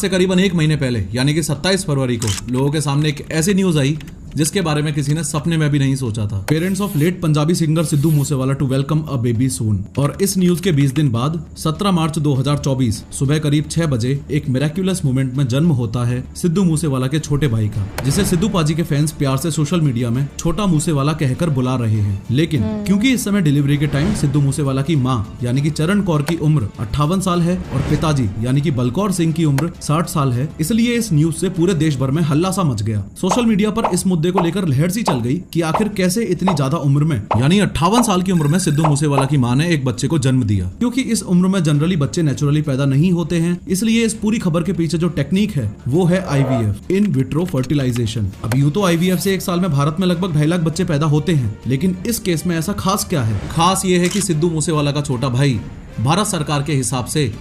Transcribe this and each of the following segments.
से करीबन एक महीने पहले यानी कि 27 फरवरी को लोगों के सामने एक ऐसी न्यूज आई जिसके बारे में किसी ने सपने में भी नहीं सोचा था। Parents of late Punjabi singer Sidhu Moosewala to welcome a baby soon. और इस न्यूज के 20 दिन बाद 17 मार्च 2024 सुबह करीब 6 बजे एक मिरेक्युलस मोमेंट में जन्म होता है सिद्धू मूसेवाला के छोटे भाई का, जिसे सिद्धू पाजी के फैंस प्यार से सोशल मीडिया में छोटा मूसेवाला कहकर बुला रहे हैं। लेकिन क्योंकि इस समय डिलीवरी के टाइम सिद्धू मूसेवाला की माँ यानी कि चरण कौर की उम्र 58 साल है और पिताजी यानी कि बलकौर सिंह की उम्र 60 साल है, इसलिए इस न्यूज से पूरे देश भर में हल्ला सा मच गया। सोशल मीडिया पर इस मुद्दे को लेकर लहर सी चल गई कि आखिर कैसे इतनी ज्यादा उम्र में यानी 58 साल की उम्र में सिद्धू मूसेवाला की मां ने एक बच्चे को जन्म दिया। क्योंकि इस उम्र में जनरली बच्चे नेचुरली पैदा नहीं होते हैं, इसलिए इस पूरी खबर के पीछे जो टेक्निक है वो है IVF, इन विट्रो फर्टिलाइजेशन। अब यूं तो IVF से एक साल में भारत में लगभग 2.5 लाख बच्चे पैदा होते हैं, लेकिन इस केस में ऐसा खास क्या है? खास ये है कि सिद्धू मूसेवाला का छोटा भाई भारत सरकार के हिसाब से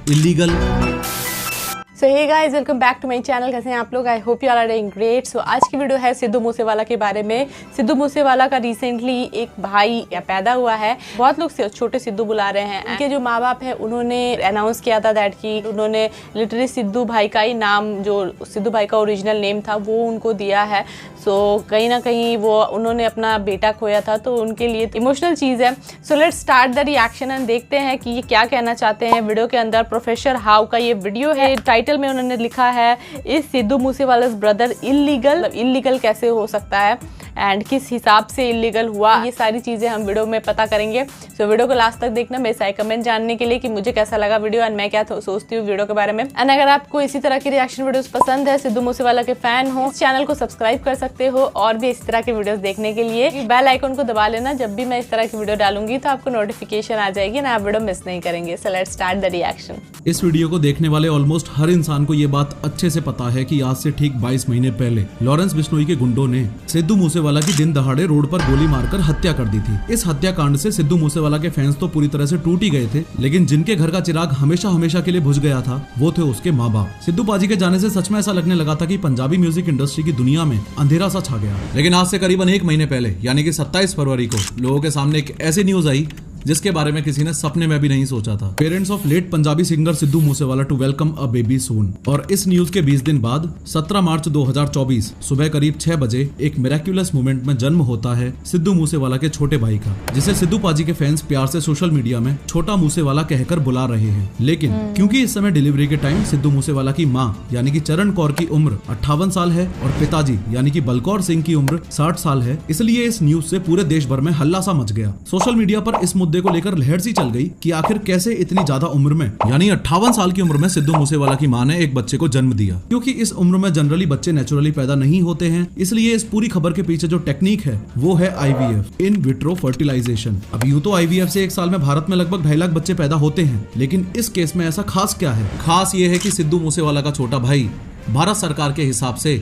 illegal. So hey guys, welcome back to my channel. कैसे हैं आप लोग? I hope you are doing great. So आज की वीडियो है सिद्धू मूसेवाला के बारे में। सिद्धू मूसेवाला का रिसेंटली एक भाई पैदा हुआ है। बहुत लोग छोटे सिद्धू बुला रहे हैं। उनके जो माँ बाप है उन्होंने अनाउंस किया था दैट कि उन्होंने लिटरली सिद्धू भाई का ही नाम, जो सिद्धू भाई का ओरिजिनल नेम था, वो उनको दिया है। सो कहीं ना कहीं वो उन्होंने अपना बेटा खोया था, तो उनके लिए इमोशनल चीज़ है। So let's start the reaction and देखते हैं कि ये क्या कहना चाहते हैं वीडियो के अंदर। प्रोफेसर हाउ का ये वीडियो है। टाइटल में उन्होंने लिखा है is Sidhu Moosewala brother illegal. Illegal कैसे हो सकता है एंड किस हिसाब से इलीगल हुआ, ये सारी चीज़ें हम वीडियो में पता करेंगे। सो वीडियो को लास्ट तक देखना, मेरे सारे कमेंट जानने के लिए कि मुझे कैसा लगा वीडियो एंड मैं क्या सोचती हूँ वीडियो के बारे में। एंड अगर आपको इसी तरह की रिएक्शन वीडियोस पसंद है, सिद्धू मूसेवाला के फैन हो, इस चैनल को सब्सक्राइब कर सकते हो और भी इस तरह के वीडियोस देखने के लिए बेल आइकन को दबा लेना। जब भी मैं इस तरह की वीडियो डालूंगी तो आपको नोटिफिकेशन आ जाएगी ना, आप वीडियो मिस नहीं करेंगे। So let's start the reaction. इस वीडियो को देखने वाले ऑलमोस्ट हर इंसान को ये बात अच्छे से पता है कि आज से ठीक 22 महीने पहले लॉरेंस बिश्नोई के गुंडों ने सिद्धू मूसेवाला की दिन दहाड़े रोड पर गोली मारकर हत्या कर दी थी। इस हत्याकांड से सिद्धू मूसेवाला के फैंस तो पूरी तरह से टूट ही गए थे, लेकिन जिनके घर का चिराग हमेशा हमेशा के लिए बुझ गया था वो थे उसके माँ बाप। सिद्धू पाजी के जाने से सच में ऐसा लगने लगा था कि पंजाबी म्यूजिक इंडस्ट्री की दुनिया में अंधेरा सा छा गया। लेकिन आज से करीबन एक महीने पहले यानी कि 27 फरवरी को लोगों के सामने एक ऐसी न्यूज आई जिसके बारे में किसी ने सपने में भी नहीं सोचा था। Parents of late Punjabi singer Sidhu Moosewala to welcome a baby soon. और इस न्यूज के 20 दिन बाद 17 मार्च 2024 सुबह करीब 6 बजे एक मिरेक्युलस मोमेंट में जन्म होता है सिद्धू मूसेवाला के छोटे भाई का, जिसे सिद्धू पाजी के फैंस प्यार से सोशल मीडिया में छोटा मूसेवाला कहकर बुला रहे हैं। लेकिन क्योंकि इस समय डिलीवरी के टाइम सिद्धू मूसेवाला की माँ यानी कि चरण कौर की उम्र 58 साल है और पिताजी यानी कि बलकौर सिंह की उम्र 60 साल है, इसलिए इस न्यूज से पूरे देश भर में हल्ला सा मच गया। सोशल मीडिया पर इस मुद्दे को लेकर लहर सी चल गई कि आखिर कैसे इतनी ज्यादा उम्र में यानी 58 साल की उम्र में सिद्धू मूसेवाला की मां ने एक बच्चे को जन्म दिया। क्योंकि इस उम्र में जनरली बच्चे नेचुरली पैदा नहीं होते हैं, इसलिए इस पूरी खबर के पीछे जो टेक्निक है वो है IVF, इन विट्रो फर्टिलाइजेशन। अब यूं तो IVF से एक साल में भारत में लगभग 2.5 लाख बच्चे पैदा होते हैं, लेकिन इस केस में ऐसा खास क्या है? खास ये है कि सिद्धू मूसेवाला का छोटा भाई भारत सरकार के हिसाब से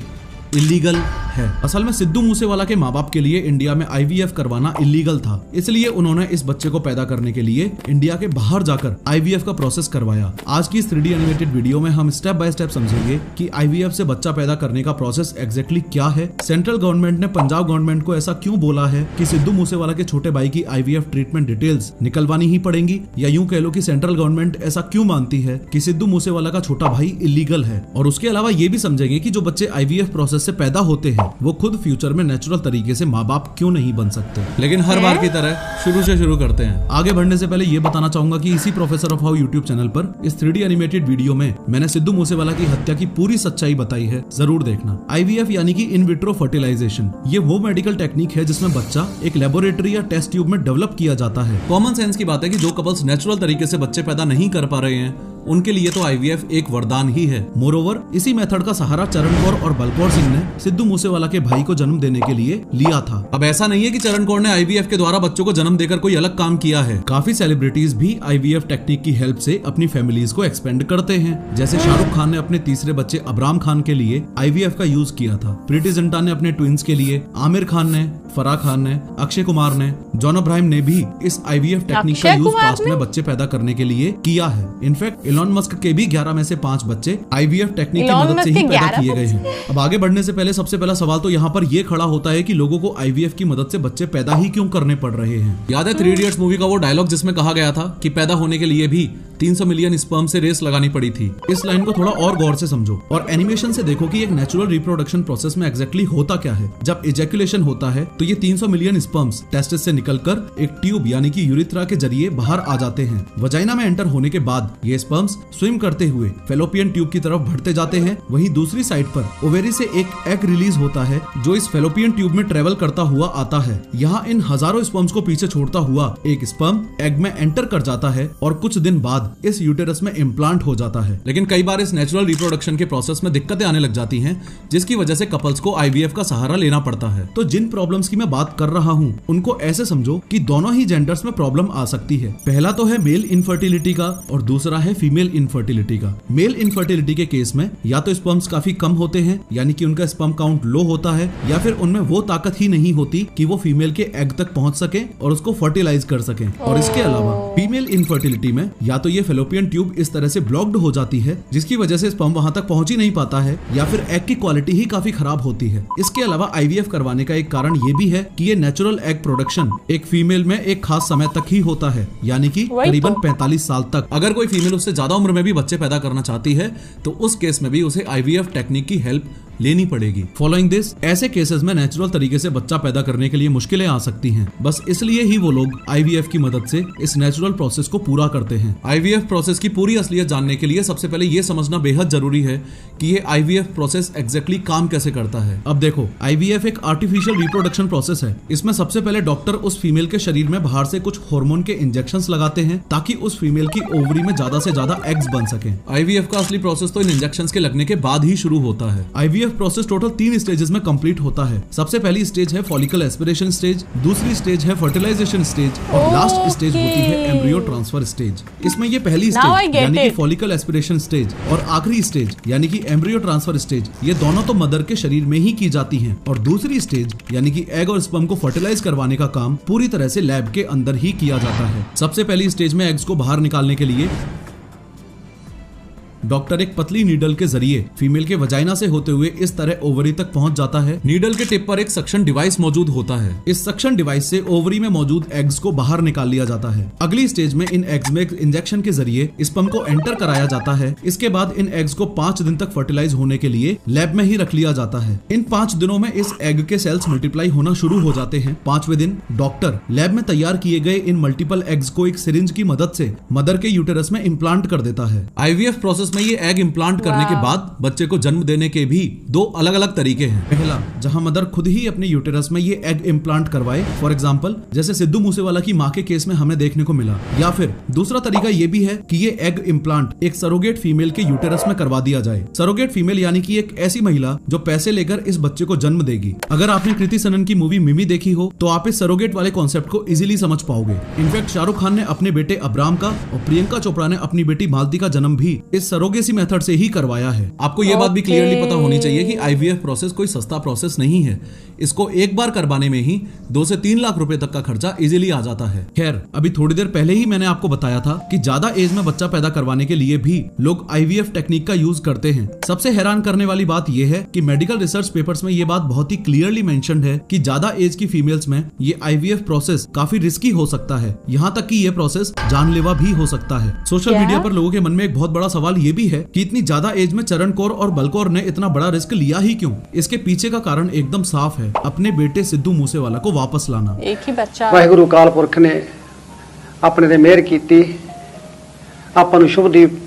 इलीगल है। असल में सिद्धू मूसेवाला के माँ बाप के लिए इंडिया में IVF करवाना इलीगल था, इसलिए उन्होंने इस बच्चे को पैदा करने के लिए इंडिया के बाहर जाकर IVF का प्रोसेस करवाया। आज की इस 3D एनिमेटेड वीडियो में हम स्टेप बाय स्टेप समझेंगे कि IVF से बच्चा पैदा करने का प्रोसेस एग्जैक्टली क्या है, सेंट्रल गवर्नमेंट ने पंजाब गवर्नमेंट को ऐसा क्यों बोला है कि सिद्धू मूसेवाला के छोटे भाई की IVF ट्रीटमेंट डिटेल्स निकलवानी ही पड़ेंगी, या यूं कह लो कि सेंट्रल गवर्नमेंट ऐसा क्यों मानती है कि सिद्धू मूसेवाला का छोटा भाई इलीगल है। और उसके अलावा ये भी समझेंगे कि जो बच्चे IVF प्रोसेस से पैदा होते हैं वो खुद फ्यूचर में नेचुरल तरीके से माँ बाप क्यों नहीं बन सकते। लेकिन हर बार की तरह शुरू से शुरू करते हैं। आगे बढ़ने से पहले ये बताना चाहूंगा कि इसी professor of how YouTube channel पर इस 3D एनिमेटेड वीडियो में मैंने सिद्धू मूसेवाला की हत्या की पूरी सच्चाई बताई है, जरूर देखना। IVF यानी कि इन विट्रो फर्टिलाइजेशन, ये वो मेडिकल टेक्निक है जिसमें बच्चा एक लेबोरेटरी या टेस्ट ट्यूब में डेवलप किया जाता है। कॉमन सेंस की बात है कि जो कपल्स नेचुरल तरीके से बच्चे पैदा नहीं कर पा रहे हैं उनके लिए तो IVF एक वरदान ही है। मोरोवर इसी मेथड का सहारा चरण कौर और बलकौर सिंह ने सिद्धू मूसेवाला के भाई को जन्म देने के लिए लिया था। अब ऐसा नहीं है कि चरण कौर ने IVF के द्वारा बच्चों को जन्म देकर कोई अलग काम किया है। काफी सेलिब्रिटीज भी IVF टेक्निक की हेल्प से अपनी फैमिलीज को एक्सपेंड करते हैं। जैसे शाहरुख खान ने अपने तीसरे बच्चे अबराम खान के लिए IVF का यूज किया था, प्रीति जिंटा ने अपने ट्विंस के लिए, आमिर खान ने, फराह खान ने, अक्षय कुमार ने, जॉन अब्राहम ने भी इस IVF टेक्निक का यूज पास्ट में बच्चे पैदा करने के लिए किया है। इनफैक्ट इलॉन मस्क के भी 11 में से 5 बच्चे IVF टेक्निक की मदद से ही पैदा किए गए हैं। अब आगे बढ़ने से पहले सबसे पहला सवाल तो यहाँ पर ये खड़ा होता है कि लोगों को IVF की मदद से बच्चे पैदा ही क्यों करने पड़ रहे हैं। याद है 3 इडियट्स मूवी का वो डायलॉग जिसमें कहा गया था कि पैदा होने के लिए भी 300 मिलियन स्पर्म से रेस लगानी पड़ी थी। इस लाइन को थोड़ा और गौर से समझो और एनिमेशन से देखो कि एक नेचुरल रिप्रोडक्शन प्रोसेस में एग्जैक्टली होता क्या है। जब इजैकुलेशन होता है तो ये 300 मिलियन स्पर्म्स टेस्टिस से निकलकर एक ट्यूब यानी कि यूरिथ्रा के जरिए बाहर आ जाते हैं। वजाइना में एंटर होने के बाद ये स्पर्म्स स्विम करते हुए फेलोपियन ट्यूब की तरफ बढ़ते जाते हैं। वहीं दूसरी साइड पर ओवेरी से एक एग रिलीज होता है जो इस फेलोपियन ट्यूब में ट्रेवल करता हुआ आता है। यहाँ इन हजारों स्पर्म्स को पीछे छोड़ता हुआ एक स्पर्म एग में एंटर कर जाता है और कुछ दिन बाद इस यूटेरस में इम्प्लांट हो जाता है। लेकिन कई बार इस नेचुरल रिप्रोडक्शन के प्रोसेस में दिक्कतें आने लग जाती हैं, जिसकी वजह से कपल्स को आईवीएफ का सहारा लेना पड़ता है। तो जिन प्रॉब्लम्स की मैं बात कर रहा हूँ उनको ऐसे समझो कि दोनों ही जेंडर्स में प्रॉब्लम आ सकती है। पहला तो है मेल इनफर्टिलिटी का और दूसरा है फीमेल इनफर्टिलिटी का। मेल इनफर्टिलिटी के केस में या तो स्पर्म्स काफी कम होते हैं यानी कि उनका स्पर्म काउंट लो होता है, या फिर उनमें वो ताकत ही नहीं होती कि वो फीमेल के एग तक पहुंच सके और उसको फर्टिलाइज कर सके। और इसके अलावा फीमेल इनफर्टिलिटी में या तो ये फेलोपियन ट्यूब इस तरह से ब्लॉक्ड हो जाती है जिसकी वजह से स्पर्म वहां तक पहुंच ही नहीं पाता है, या फिर एग की क्वालिटी ही काफी खराब होती है। इसके अलावा आईवीएफ करवाने का एक कारण ये भी है कि ये नेचुरल एग प्रोडक्शन एक फीमेल में एक खास समय तक ही होता है, यानी कि करीबन 45 साल तक। अगर कोई फीमेल उससे ज्यादा उम्र में भी बच्चे पैदा करना चाहती है तो उस केस में भी उसे आईवीएफ टेक्निक की हेल्प लेनी पड़ेगी। फॉलोइंग दिस, ऐसे केसेस में नेचुरल तरीके से बच्चा पैदा करने के लिए मुश्किलें आ सकती हैं। बस इसलिए ही वो लोग आईवीएफ की मदद से इस नेचुरल प्रोसेस को पूरा करते हैं। आईवीएफ प्रोसेस की पूरी असलियत जानने के लिए सबसे पहले ये समझना बेहद जरूरी है कि ये आईवीएफ प्रोसेस एग्जैक्टली काम कैसे करता है। अब देखो, आईवीएफ एक आर्टिफिशियल रिप्रोडक्शन प्रोसेस है। इसमें सबसे पहले डॉक्टर उस फीमेल के शरीर में बाहर से कुछ हार्मोन के इंजेक्शंस लगाते हैं ताकि उस फीमेल की ओवरी में ज्यादा से ज्यादा एग्स बन सके। आईवीएफ का असली प्रोसेस तो इन इंजेक्शंस के लगने के बाद ही शुरू होता है। आईवीएफ प्रोसेस टोटल 3 स्टेजेस में कंप्लीट होता है। सबसे पहली स्टेज है फॉलिकल एस्पिरेशन स्टेज, दूसरी स्टेज है फर्टिलाइजेशन स्टेज और लास्ट स्टेज होती है एम्ब्रियो ट्रांसफर स्टेज। इसमें ये पहली स्टेज यानी कि फॉलिकल एस्पिरेशन स्टेज और आखिरी स्टेज यानी कि एम्ब्रियो ट्रांसफर स्टेज, ये दोनों तो मदर के शरीर में ही की जाती हैं, और दूसरी स्टेज यानी कि एग और स्पर्म को फर्टिलाइज करवाने का काम पूरी तरह से लैब के अंदर ही किया जाता है। सबसे पहली स्टेज में एग्स को बाहर निकालने के लिए डॉक्टर एक पतली नीडल के जरिए फीमेल के वजाइना से होते हुए इस तरह ओवरी तक पहुंच जाता है। नीडल के टिप पर एक सक्शन डिवाइस मौजूद होता है। इस सक्शन डिवाइस से ओवरी में मौजूद एग्स को बाहर निकाल लिया जाता है। अगली स्टेज में इन एग्स में एक इंजेक्शन के जरिए स्पर्म को एंटर कराया जाता है। इसके बाद इन एग्स को 5 दिन तक फर्टिलाइज होने के लिए लैब में ही रख लिया जाता है। इन 5 दिनों में इस एग के सेल्स मल्टीप्लाई होना शुरू हो जाते हैं। 5वें दिन डॉक्टर लैब में तैयार किए गए इन मल्टीपल एग्स को एक सिरिंज की मदद से मदर के यूटेरस में इम्प्लांट कर देता है। आईवीएफ प्रोसेस में ये एग इम्प्लांट करने के बाद बच्चे को जन्म देने के भी 2 अलग अलग तरीके हैं। पहला, जहां मदर खुद ही अपने यूटेरस में ये एग इम्प्लांट करवाए, फॉर एग्जांपल जैसे सिद्धू मूसेवाला की मां के केस में हमें देखने को मिला। या फिर दूसरा तरीका ये भी है कि ये एग इम्प्लांट एक सरोगेट फीमेल के यूटेरस में करवा दिया जाए। सरोगेट फीमेल यानी कि एक ऐसी महिला जो पैसे लेकर इस बच्चे को जन्म देगी। अगर आपने कृति सनन की मूवी मिमी देखी हो तो आप इस सरोगेट वाले कॉन्सेप्ट को इजीली समझ पाओगे। इनफैक्ट शाहरुख खान ने अपने बेटे अब्राम का और प्रियंका चोपड़ा ने अपनी बेटी मालती का जन्म भी इस सरोगेसी मेथड से ही करवाया है। आपको यह बात भी क्लियरली पता होनी चाहिए कि आईवीएफ प्रोसेस कोई सस्ता प्रोसेस नहीं है। इसको एक बार करवाने में ही 2 से 3 लाख रुपए तक का खर्चा इजीली आ जाता है। खैर, अभी थोड़ी देर पहले ही मैंने आपको बताया था कि ज्यादा एज में बच्चा पैदा करवाने के लिए भी लोग आईवीएफ टेक्निक का यूज करते हैं। सबसे हैरान करने वाली बात यह है कि मेडिकल रिसर्च पेपर्स में यह बात बहुत ही क्लियरली मेंशन्ड है कि ज्यादा एज की फीमेल्स में ये आईवीएफ प्रोसेस काफी रिस्की हो सकता है। यहाँ तक कि ये प्रोसेस जानलेवा भी हो सकता है। सोशल मीडिया पर लोगों के मन में एक बहुत बड़ा सवाल ये भी है कि इतनी ज्यादा एज में चरण कौर और बलकौर ने इतना बड़ा रिस्क लिया ही क्यों? इसके पीछे का कारण एकदम साफ है, अपने बेटे सिद्धू मूसेवाला को वापस लाना। एक ही बच्चा। वाहिगुरु अकाल पुरख ने अपने ते मेहर कीती, आपां नूं शुभदीप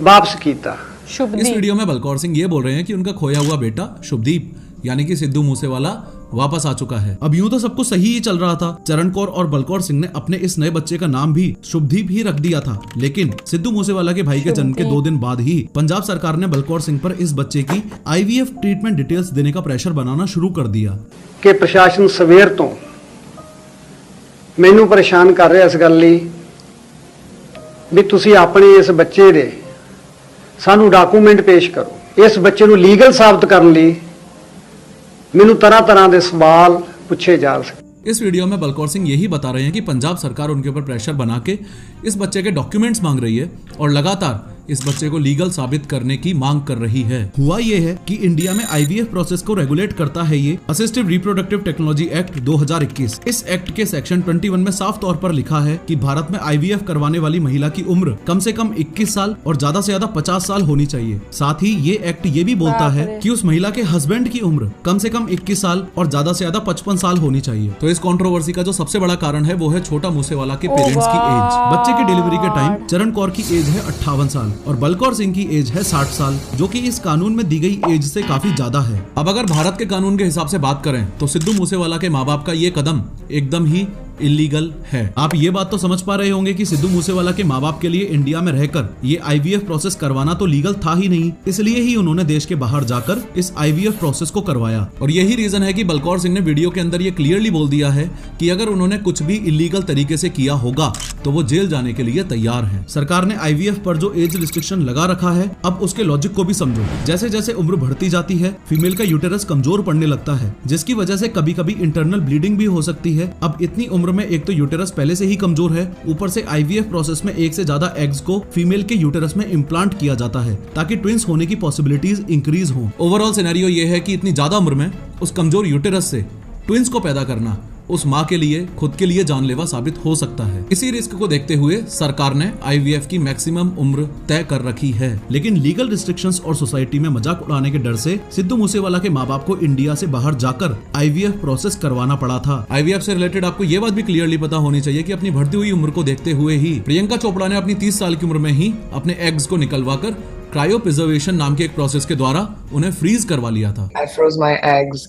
वापस कीता। इस वीडियो में बलकौर सिंह ये बोल रहे हैं कि उनका खोया हुआ बेटा शुभदीप यानी कि सिद्धू मूसेवाला वापस आ चुका है। अब यूं तो सब कुछ सही ही चल रहा था। चरण कौर और बलकौर सिंह ने अपने इस नए बच्चे का नाम भी शुभदीप ही रख दिया था, लेकिन सिद्धू मूसेवाला के भाई के जन्म के 2 दिन बाद ही पंजाब सरकार ने बलकौर सिंह पर इस बच्चे की आईवीएफ ट्रीटमेंट डिटेल्स देने का प्रेशर बनाना शुरू कर दिया। कि प्रशासन सवेर तो मैनू परेशान कर रहा इस गल लई भी तुसीं अपने इस बच्चे दे सानू डॉकूमेंट पेश करो। इस बच्चे नू लीगल साबित करने लई मैनू तरह तरह के सवाल पूछे जा सकते। इस वीडियो में बलकौर सिंह यही बता रहे हैं कि पंजाब सरकार उनके ऊपर प्रेशर बना के इस बच्चे के डॉक्यूमेंट्स मांग रही है और लगातार इस बच्चे को लीगल साबित करने की मांग कर रही है। हुआ ये है कि इंडिया में आईवीएफ प्रोसेस को रेगुलेट करता है ये असिस्टिव रिप्रोडक्टिव टेक्नोलॉजी एक्ट 2021। इस एक्ट के सेक्शन 21 में साफ तौर पर लिखा है कि भारत में आईवीएफ करवाने वाली महिला की उम्र कम से कम 21 साल और ज्यादा से ज्यादा 50 साल होनी चाहिए। साथ ही ये एक्ट ये भी बोलता है कि उस महिला के हस्बैंड की उम्र कम से कम 21 साल और ज्यादा से ज्यादा 55 साल होनी चाहिए। तो इस कंट्रोवर्सी का जो सबसे बड़ा कारण है वो है छोटा मूसेवाला के पेरेंट्स की एज। बच्चे की डिलीवरी के टाइम चरण कौर की एज है 58 साल और बलकौर सिंह की एज है 60 साल, जो कि इस कानून में दी गई एज से काफी ज्यादा है। अब अगर भारत के कानून के हिसाब से बात करें तो सिद्धू मूसेवाला के माँ बाप का ये कदम एकदम ही इलीगल है। आप ये बात तो समझ पा रहे होंगे कि सिद्धू मूसेवाला के माँ बाप के लिए इंडिया में रहकर ये आईवीएफ प्रोसेस करवाना तो लीगल था ही नहीं, इसलिए ही उन्होंने देश के बाहर जाकर इस आईवीएफ प्रोसेस को करवाया। और यही रीजन है कि बलकौर सिंह ने वीडियो के अंदर ये क्लियरली बोल दिया है कि अगर उन्होंने कुछ भी इलीगल तरीके से किया होगा तो वो जेल जाने के लिए तैयार है। सरकार ने आईवीएफ पर जो एज रिस्ट्रिक्शन लगा रखा है, अब उसके लॉजिक को भी समझो। जैसे जैसे उम्र बढ़ती जाती है, फीमेल का यूटेरस कमजोर पड़ने लगता है, जिसकी वजह से कभी कभी इंटरनल ब्लीडिंग भी हो सकती है। अब इतनी उम्र में एक तो यूटेरस पहले से ही कमजोर है, ऊपर से आईवीएफ प्रोसेस में एक से ज्यादा एग्स को फीमेल के यूटेरस में इम्प्लांट किया जाता है ताकि ट्विंस होने की पॉसिबिलिटीज इंक्रीज हो। ओवरऑल सिनेरियो ये है कि इतनी ज्यादा उम्र में उस कमजोर यूटेरस से ट्विंस को पैदा करना उस माँ के लिए, खुद के लिए जानलेवा साबित हो सकता है। इसी रिस्क को देखते हुए सरकार ने आईवीएफ की मैक्सिमम उम्र तय कर रखी है। लेकिन लीगल रिस्ट्रिक्शंस और सोसाइटी में मजाक उड़ाने के डर से सिद्धू मूसेवाला के माँ बाप को इंडिया से बाहर जाकर आईवीएफ प्रोसेस करवाना पड़ा था। आईवीएफ से रिलेटेड आपको ये बात भी क्लियरली पता होनी चाहिए कि अपनी बढ़ती हुई उम्र को देखते हुए ही प्रियंका चोपड़ा ने अपनी 30 साल की उम्र में ही अपने एग्स को निकलवा कर क्रायो प्रिजर्वेशन नाम के एक प्रोसेस के द्वारा उन्हें फ्रीज करवा लिया था। I froze my eggs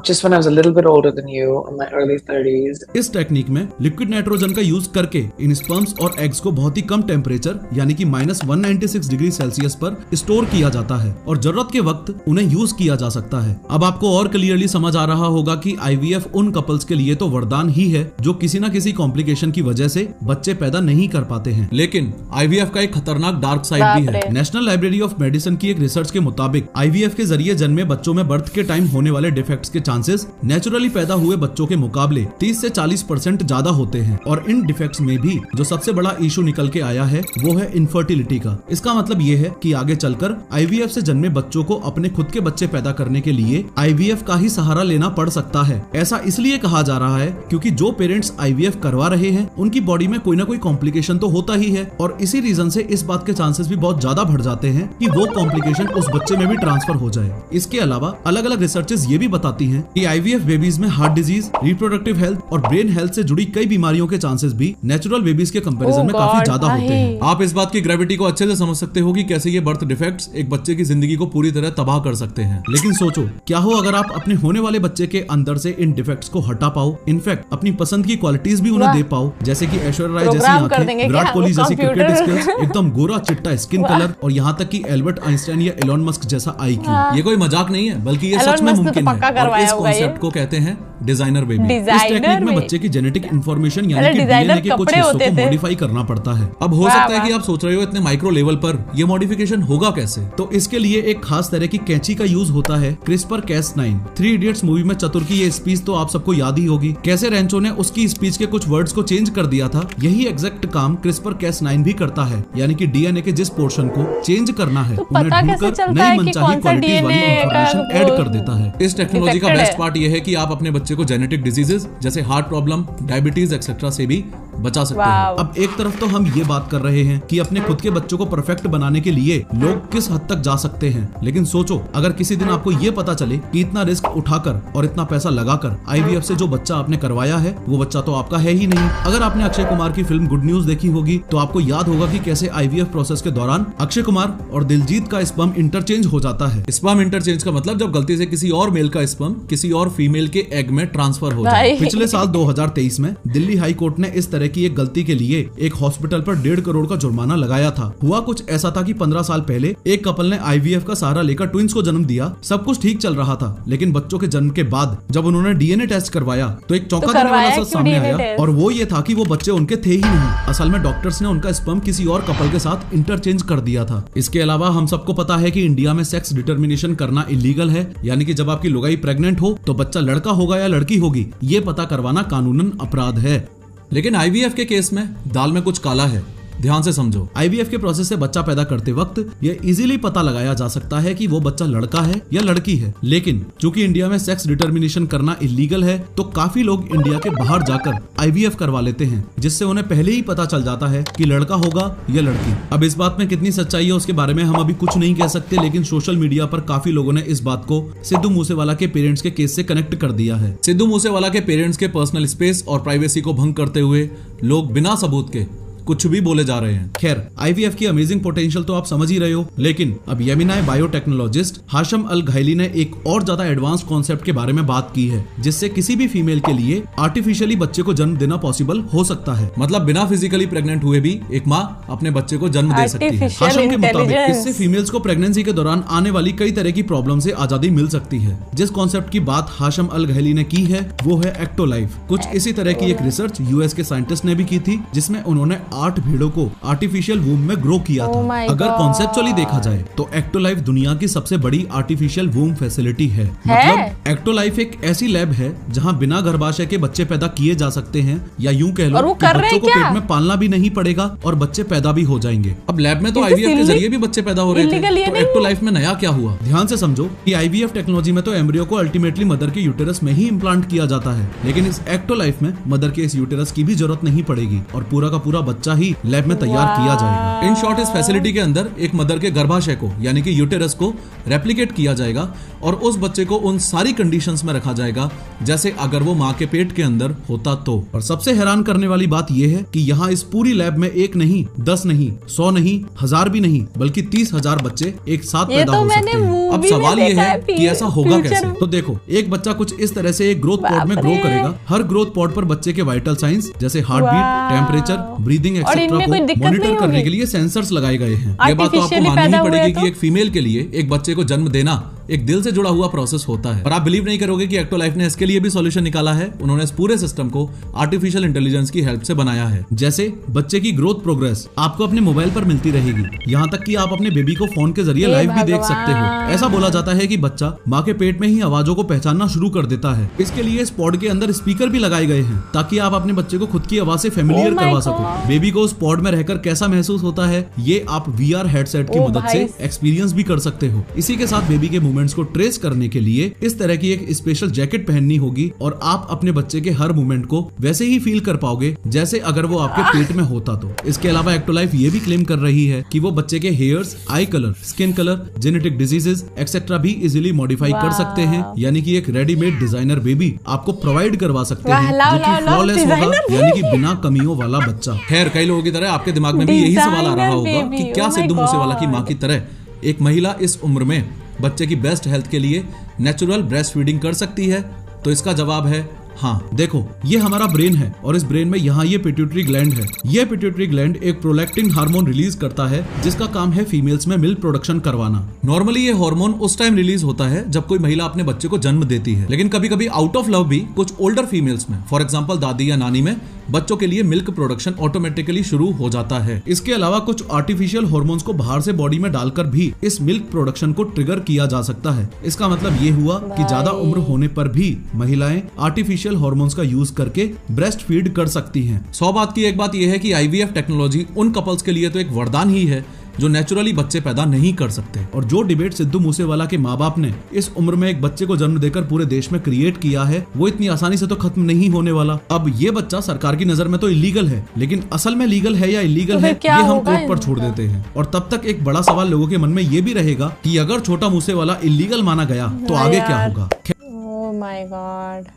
just when I was a little bit older than you, in my early 30s. इस टेक्निक में लिक्विड नाइट्रोजन का यूज करके इन स्पर्म्स और एग्स को बहुत ही कम टेम्परेचर यानी कि -196 डिग्री सेल्सियस पर स्टोर किया जाता है और जरूरत के वक्त उन्हें यूज किया जा सकता है। अब आपको और क्लियरली समझ आ रहा होगा कि आईवीएफ उन कपल्स के लिए तो वरदान ही है जो किसी न किसी कॉम्प्लिकेशन की वजह से बच्चे पैदा नहीं कर पाते हैं। लेकिन आईवीएफ का एक खतरनाक डार्क साइड भी है। नेशनल लाइब्रेरी ऑफ मेडिसिन की एक रिसर्च के मुताबिक आईवीएफ के जरिए जन्मे बच्चों में बर्थ के टाइम होने वाले डिफेक्ट्स के चांसेस नेचुरली पैदा हुए बच्चों के मुकाबले 30 से 40% ज्यादा होते हैं। और इन डिफेक्ट्स में भी जो सबसे बड़ा इशू निकल के आया है वो है इनफर्टिलिटी का। इसका मतलब ये है कि आगे चलकर आईवीएफ से जन्मे बच्चों को अपने खुद के बच्चे पैदा करने के लिए आईवीएफ का ही सहारा लेना पड़ सकता है। ऐसा इसलिए कहा जा रहा है क्योंकि जो पेरेंट्स आईवीएफ करवा रहे हैं उनकी बॉडी में कोई ना कोई कॉम्प्लिकेशन तो होता ही है और इसी रीजन से इस बात के चांसेस भी बहुत ज्यादा बढ़ जाते हैं कि वो कॉम्प्लिकेशन उस बच्चे में भी ट्रांसफर हो जाए। इसके अलावा अलग अलग रिसर्चेस ये भी बताती हैं कि आईवीएफ बेबीज में हार्ट डिजीज, रिप्रोडक्टिव हेल्थ और ब्रेन हेल्थ से जुड़ी कई बीमारियों के चांसेस भी नेचुरल बेबीज के कंपैरिजन में काफी ज्यादा होते हैं। आप इस बात की ग्रेविटी को अच्छे से समझ सकते हो कि कैसे ये बर्थ डिफेक्ट्स एक बच्चे की जिंदगी को पूरी तरह तबाह कर सकते हैं। लेकिन सोचो क्या हो अगर आप अपने होने वाले बच्चे के अंदर से इन डिफेक्ट्स को हटा पाओ, इनफैक्ट अपनी पसंद की क्वालिटीज भी उन्हें दे पाओ, जैसे कि ऐश्वर्या राय जैसी आंखें, विराट कोहली जैसी क्रिकेट स्किल्स, एकदम गोरा चिट्टा स्किन कलर और यहाँ तक कि एल्बर्ट आइंस्टाइन या एलोन मस्क जैसा आईक्यू। ये कोई मजाक नहीं है बल्कि ये सच में मुमकिन है और इस कॉन्सेप्ट को कहते हैं डिजाइनर बेबी। इस टेक्निक में बच्चे की जेनेटिक इंफॉर्मेशन यानी कि डीएनए के कुछ हिस्सों को मॉडिफाई करना पड़ता है। अब हो सकता है कि आप सोच रहे हो इतने माइक्रो लेवल पर ये मॉडिफिकेशन होगा कैसे, तो इसके लिए एक खास तरह की कैंची का यूज होता है, CRISPR-Cas9। 3 इडियट्स मूवी में चतुर की ये स्पीच तो आप सबको याद ही होगी, कैसे रेंचो ने उसकी स्पीच के कुछ वर्ड्स को चेंज कर दिया था। यही एग्जैक्ट काम CRISPR-Cas9 भी करता है, यानी कि डीएनए के जिस पोर्शन को चेंज करना है उन्हें ढूंढकर नई मनचाही क्वालिटीज वाली इंफॉर्मेशन ऐड कर देता है। इस टेक्नोलॉजी का बेस्ट पार्ट ये है कि आप अपने बच्चे को जेनेटिक डिजीजेस जैसे हार्ट प्रॉब्लम, डायबिटीज एक्सेट्रा से भी बचा सकते हैं। अब एक तरफ तो हम ये बात कर रहे हैं कि अपने खुद के बच्चों को परफेक्ट बनाने के लिए लोग किस हद तक जा सकते हैं, लेकिन सोचो अगर किसी दिन आपको ये पता चले कि इतना रिस्क उठाकर और इतना पैसा लगाकर आईवीएफ से जो बच्चा आपने करवाया है वो बच्चा तो आपका है ही नहीं। अगर आपने अक्षय कुमार की फिल्म गुड न्यूज देखी होगी तो आपको याद होगा कि कैसे आईवीएफ प्रोसेस के दौरान अक्षय कुमार और दिलजीत का स्पर्म इंटरचेंज हो जाता है। स्पर्म इंटरचेंज का मतलब जब गलती से किसी और मेल का स्पर्म किसी और फीमेल के एग में ट्रांसफर हो जाए। पिछले साल 2023 में दिल्ली हाई कोर्ट ने इस तरह की एक गलती के लिए एक हॉस्पिटल पर 1.5 करोड़ का जुर्माना लगाया था। हुआ कुछ ऐसा था कि 15 साल पहले एक कपल ने आईवीएफ का सहारा लेकर ट्विंस को जन्म दिया। सब कुछ ठीक चल रहा था, लेकिन बच्चों के जन्म के बाद जब उन्होंने डीएनए टेस्ट करवाया तो एक चौंका देने वाला सच सामने आया और वो ये था कि वो बच्चे उनके थे ही नहीं। असल में डॉक्टर्स ने उनका स्पर्म किसी और कपल के साथ इंटरचेंज कर दिया था। इसके अलावा हम सबको पता है कि इंडिया में सेक्स डिटर्मिनेशन करना इलीगल है, यानी कि जब आपकी लुगाई प्रेग्नेंट हो तो बच्चा लड़का होगा या लड़की होगी ये पता करवाना कानूनन अपराध है। लेकिन आईवीएफ के केस में दाल में कुछ काला है। ध्यान से समझो, आईवीएफ के प्रोसेस से बच्चा पैदा करते वक्त यह इजीली पता लगाया जा सकता है कि वो बच्चा लड़का है या लड़की है। लेकिन चूंकि इंडिया में सेक्स डिटर्मिनेशन करना इलीगल है, तो काफी लोग इंडिया के बाहर जाकर आईवीएफ करवा लेते हैं, जिससे उन्हें पहले ही पता चल जाता है कि लड़का होगा या लड़की। अब इस बात में कितनी सच्चाई है उसके बारे में हम अभी कुछ नहीं कह सकते, लेकिन सोशल मीडिया पर काफी लोगों ने इस बात को सिद्धू मूसेवाला के पेरेंट्स के केस से कनेक्ट कर दिया है। सिद्धू मूसेवाला के पेरेंट्स के पर्सनल स्पेस और प्राइवेसी को भंग करते हुए लोग बिना सबूत के कुछ भी बोले जा रहे हैं। खैर, आईवीएफ की अमेजिंग पोटेंशियल तो आप समझ ही रहे हो, लेकिन अब यमिनाए बायोटेक्नोलॉजिस्ट हाशम अल घायली ने एक और ज्यादा एडवांस कॉन्सेप्ट के बारे में बात की है, जिससे किसी भी फीमेल के लिए आर्टिफिशियली बच्चे को जन्म देना पॉसिबल हो सकता है। मतलब बिना फिजिकली प्रेग्नेंट हुए भी एक माँ अपने बच्चे को जन्म दे सकती है। हाशम के मुताबिक इससे फीमेल्स को प्रेगनेंसी के दौरान आने वाली कई तरह की प्रॉब्लम से आजादी मिल सकती है। जिस कॉन्सेप्ट की बात हाशम अल घायली ने की है वो है एक्टोलाइफ। कुछ इसी तरह की एक रिसर्च यूएस के साइंटिस्ट ने भी की थी, जिसमें उन्होंने 8 भेड़ों को आर्टिफिशियल वूम में ग्रो किया था। अगर कॉन्सेप्चुअली देखा जाए तो एक्टोलाइफ दुनिया की सबसे बड़ी आर्टिफिशियल वूम फैसिलिटी है। मतलब एक्टोलाइफ एक ऐसी लैब है जहां बिना गर्भाशय के बच्चे पैदा किए जा सकते हैं, या यूं कह लो कि बच्चों को पेट में पालना भी नहीं पड़ेगा और बच्चे पैदा भी हो जाएंगे। अब लैब में तो आईवीएफ के जरिए भी बच्चे पैदा हो रहे थे, तो एक्टोलाइफ में नया क्या हुआ? ध्यान से समझो कि आईवीएफ टेक्नोलॉजी में तो एम्ब्रियो को अल्टीमेटली मदर के यूटेरस में ही इम्प्लांट किया जाता है, लेकिन इस एक्टोलाइफ में मदर के इस यूटेरस की भी जरूरत नहीं पड़ेगी और पूरा का पूरा बच्चा ही लैब में तैयार किया जाएगा। इन शॉर्ट, इस फैसिलिटी के अंदर एक मदर के गर्भाशय को यानी कि यूटेरस को रेप्लिकेट किया जाएगा और उस बच्चे को उन सारी कंडीशंस में रखा जाएगा जैसे अगर वो माँ के पेट के अंदर होता तो। और सबसे हैरान करने वाली बात यह है कि यहाँ इस पूरी लैब में 1 नहीं, 10 नहीं, 100 नहीं, 1000 भी नहीं, बल्कि 30,000 बच्चे एक साथ पैदा हो सकते हैं। अब सवाल ये है कि ऐसा होगा कैसे? तो देखो, एक बच्चा कुछ इस तरह से एक ग्रोथ पॉड में ग्रो करेगा। हर ग्रोथ पॉड पर बच्चे के वाइटल साइंस जैसे heart beat, temperature, breathing etcetera को मॉनिटर करने के लिए सेंसर्स लगाए गए हैं। ये बात तो आपको माननी ही पड़ेगी कि एक फीमेल के लिए एक बच्चे को जन्म देना एक दिल से जुड़ा हुआ प्रोसेस होता है। और आप बिलीव नहीं करोगे कि एक्टोलाइफ ने इसके लिए भी सॉल्यूशन निकाला है। उन्होंने इस पूरे सिस्टम को आर्टिफिशियल इंटेलिजेंस की हेल्प से बनाया है। जैसे बच्चे की ग्रोथ प्रोग्रेस आपको अपने मोबाइल पर मिलती रहेगी, यहाँ तक कि आप अपने बेबी को फोन के जरिए लाइव भी देख सकते हो। ऐसा बोला जाता है कि बच्चा माँ के पेट में ही आवाजों को पहचानना शुरू कर देता है। इसके लिए इस पॉड के अंदर स्पीकर भी लगाए गए हैं ताकि आप अपने बच्चे को खुद की आवाज से फेमिलियर करवा सको। बेबी को उस पॉड में रहकर कैसा महसूस होता है ये आप VR हेडसेट की मदद से एक्सपीरियंस भी कर सकते हो। इसी के साथ बेबी के मूवमेंट्स को ट्रेस करने के लिए इस तरह की एक स्पेशल जैकेट पहननी होगी और आप अपने बच्चे के हर मूवमेंट को वैसे ही फील कर पाओगे जैसे अगर वो आपके पेट में होता तो। इसके अलावा एक्टोलाइफ ये भी क्लेम कर रही है कि वो बच्चे के हेयर्स, आई colour, skin colour, genetic diseases etcetera भी इजीली मॉडिफाई कर सकते हैं, यानी कि एक रेडीमेड डिजाइनर बेबी आपको प्रोवाइड करवा सकते हैं जो कि फ्लॉलेस होगा, यानी कि बिना कमियों वाला बच्चा। खैर, कई लोगों की तरह आपके दिमाग में भी यही सवाल आ रहा होगा कि क्या सिद्धू मूसेवाला की माँ की तरह एक महिला इस उम्र में बच्चे की बेस्ट हेल्थ के लिए नेचुरल ब्रेस्ट फीडिंग कर सकती है? तो इसका जवाब है हाँ। देखो, ये हमारा ब्रेन है और इस ब्रेन में यहाँ ये पिट्यूटरी ग्लैंड है। ये पिट्यूटरी ग्लैंड एक प्रोलैक्टिन हार्मोन रिलीज करता है जिसका काम है फीमेल्स में मिल्क प्रोडक्शन करवाना। नॉर्मली ये हार्मोन उस टाइम रिलीज होता है जब कोई महिला अपने बच्चे को जन्म देती है, लेकिन कभी कभी आउट ऑफ लव भी कुछ ओल्डर फीमेल्स में, फॉर एग्जाम्पल दादी या नानी में, बच्चों के लिए मिल्क प्रोडक्शन ऑटोमेटिकली शुरू हो जाता है। इसके अलावा कुछ आर्टिफिशियल हार्मोन्स को बाहर से बॉडी में डालकर भी इस मिल्क प्रोडक्शन को ट्रिगर किया जा सकता है। इसका मतलब ये हुआ कि ज्यादा उम्र होने पर भी महिलाएं आर्टिफिशियल हार्मोन्स का यूज करके ब्रेस्ट फीड कर सकती हैं। 100 बात की एक बात यह है कि आईवीएफ टेक्नोलॉजी उन कपल्स के लिए तो एक वरदान ही है जो नेचुरली बच्चे पैदा नहीं कर सकते। और जो डिबेट सिद्धू मूसेवाला के माँ बाप ने इस उम्र में एक बच्चे को जन्म देकर पूरे देश में क्रिएट किया है, वो इतनी आसानी से तो खत्म नहीं होने वाला। अब ये बच्चा सरकार की नजर में तो इलीगल है, लेकिन असल में लीगल है या इलीगल है ये हम कोर्ट पर छोड़ देते हैं। और तब तक एक बड़ा सवाल लोगों के मन में ये भी रहेगा कि अगर छोटा मूसेवाला इलीगल माना गया तो आगे क्या होगा। ओह माय गॉड,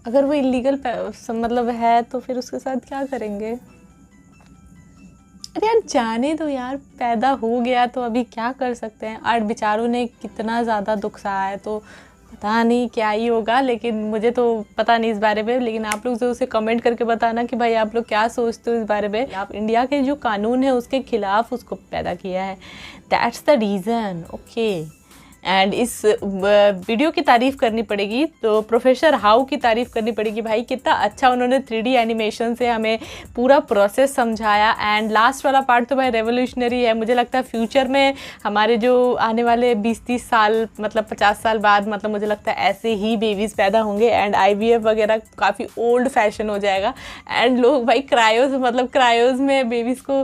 अगर वो इलीगल मतलब है तो फिर उसके साथ क्या करेंगे? अरे यार जाने दो यार, पैदा हो गया तो अभी क्या कर सकते हैं। और बेचारों ने कितना ज़्यादा दुख सहा है, तो पता नहीं क्या ही होगा। लेकिन मुझे तो पता नहीं इस बारे में, लेकिन आप लोग जरूर से कमेंट करके बताना कि भाई आप लोग क्या सोचते हो इस बारे में। आप इंडिया के जो कानून है उसके खिलाफ उसको पैदा किया है, that's the reason. Okay, and इस वीडियो की तारीफ़ करनी पड़ेगी तो प्रोफेसर हाउ की तारीफ़ करनी पड़ेगी भाई। कितना अच्छा उन्होंने 3D एनिमेशन से हमें पूरा प्रोसेस समझाया। एंड लास्ट वाला पार्ट तो भाई रेवोल्यूशनरी है। मुझे लगता है फ्यूचर में हमारे जो आने वाले 20-30 साल मतलब 50 साल बाद मतलब मुझे लगता है ऐसे ही बेबीज़ पैदा होंगे एंड IVF वगैरह काफ़ी ओल्ड फैशन हो जाएगा एंड लोग भाई क्रायोज में बेबीज़ को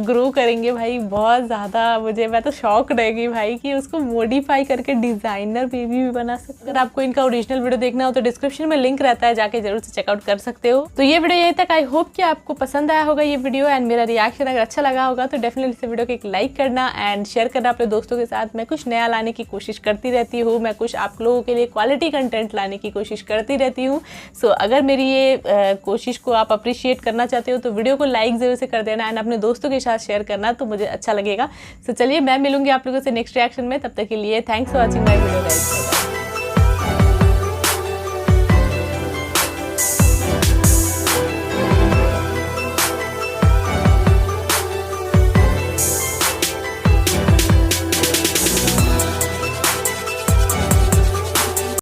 ग्रो करेंगे भाई। बहुत ज़्यादा मैं तो शॉक रहेगी भाई कि उसको मॉडिफाई करके डिज़ाइनर बेबी भी बना सकते हैं। अगर आपको इनका ओरिजिनल वीडियो देखना हो तो डिस्क्रिप्शन में लिंक रहता है, जाके जरूर से चेकआउट कर सकते हो। तो ये वीडियो यहीं तक। आई होप कि आपको पसंद आया होगा ये वीडियो एंड मेरा रिएक्शन अगर अच्छा लगा होगा तो डेफिनेटली इस वीडियो को एक लाइक करना एंड शेयर करना अपने दोस्तों के साथ। मैं कुछ नया लाने की कोशिश करती रहती हूँ, मैं कुछ आप लोगों के लिए क्वालिटी कंटेंट लाने की कोशिश करती रहती हूँ। सो अगर मेरी ये कोशिश को आप अप्रिशिएट करना चाहते हो तो वीडियो को लाइक जरूर से कर देना एंड अपने दोस्तों के साथ शेयर करना तो मुझे अच्छा लगेगा। सो चलिए मैं मिलूंगी आप लोगों से नेक्स्ट रिएक्शन में। तब तक के लिए thanks for watching my video guys.